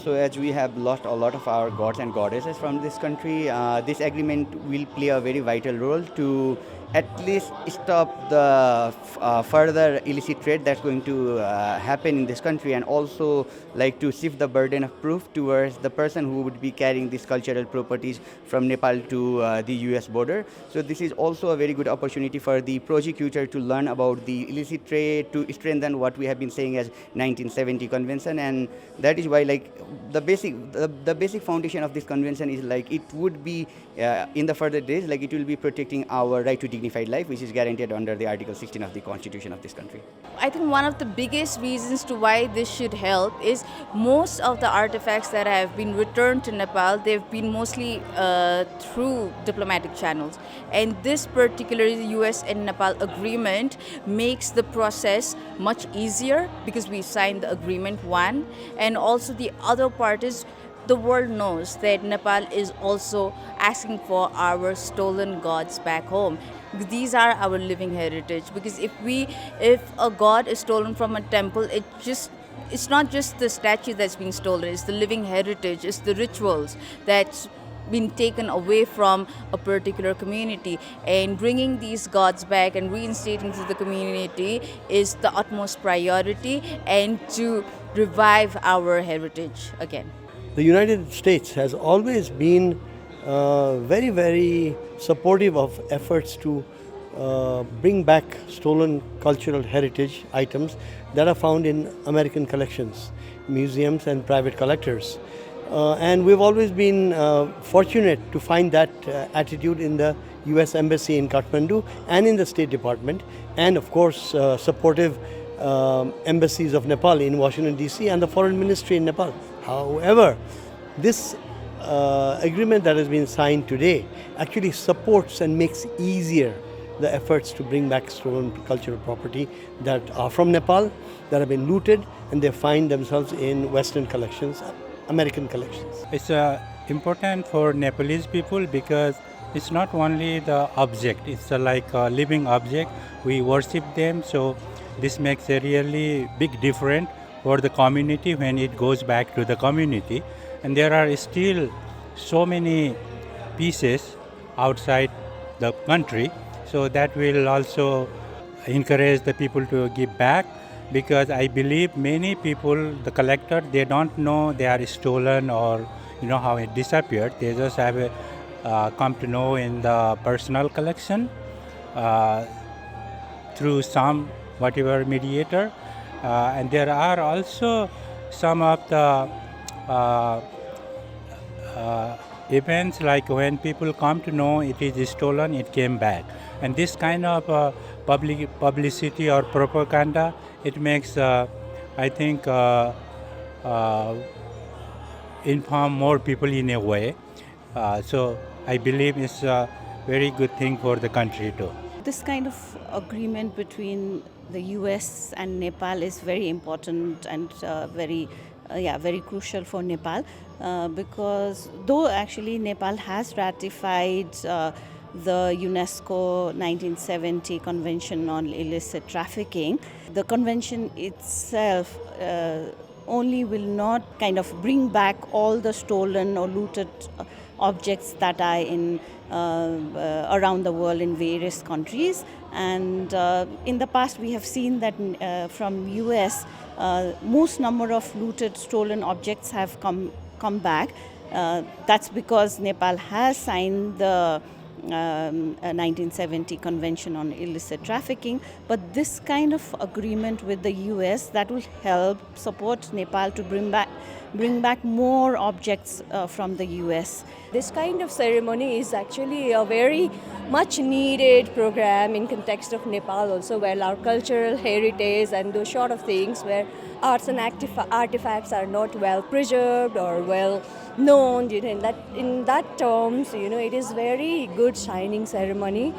So as we have lost a lot of our gods and goddesses from this country, this agreement will play a very vital role to at least stop the further illicit trade that's going to happen in this country, and also like to shift the burden of proof towards the person who would be carrying these cultural properties from Nepal to the US border. So this is also a very good opportunity for the prosecutor to learn about the illicit trade, to strengthen what we have been saying as 1970 convention. And that is why like the basic foundation of this convention is like it would be in the further days, like it will be protecting our right to dignified life, which is guaranteed under the Article 16 of the Constitution of this country. I think one of the biggest reasons to why this should help is most of the artifacts that have been returned to Nepal, they've been mostly through diplomatic channels. And this particular US and Nepal agreement makes the process much easier because we signed the agreement one. And also the other part is the world knows that Nepal is also asking for our stolen gods back home. These are our living heritage, because if a god is stolen from a temple, it's not just the statue that's been stolen, it's the living heritage, it's the rituals that's been taken away from a particular community. And bringing these gods back and reinstating to the community is the utmost priority, and to revive our heritage again. The United States has always been very, very supportive of efforts to bring back stolen cultural heritage items that are found in American collections, museums and private collectors. And we've always been fortunate to find that attitude in the US Embassy in Kathmandu and in the State Department, and of course supportive embassies of Nepal in Washington DC and the Foreign Ministry in Nepal. However, this agreement that has been signed today actually supports and makes easier the efforts to bring back stolen cultural property that are from Nepal, that have been looted, and they find themselves in Western collections, American collections. It's important for Nepalese people because it's not only the object, it's like a living object. We worship them, so this makes a really big difference for the community when it goes back to the community. And there are still so many pieces outside the country, so that will also encourage the people to give back, because I believe many people, the collector, they don't know they are stolen or how it disappeared. They just have come to know in the personal collection through some whatever mediator. And there are also some of the events, like when people come to know it is stolen, it came back. And this kind of publicity or propaganda, it makes, I think, inform more people in a way. So I believe it's a very good thing for the country too. This kind of agreement between the US and Nepal is very important and very crucial for Nepal, because though actually Nepal has ratified the UNESCO 1970 Convention on Illicit Trafficking, the convention itself only will not kind of bring back all the stolen or looted objects that are in around the world in various countries. And in the past we have seen that from US most number of looted stolen objects have come back. That's because Nepal has signed the 1970 Convention on Illicit Trafficking, but this kind of agreement with the US, that will help support Nepal to bring back more objects from the US. This kind of ceremony is actually a very much needed program in context of Nepal also, where our cultural heritage and those sort of things, where arts and artifacts are not well preserved or well known. In that terms, it is very good signing ceremony.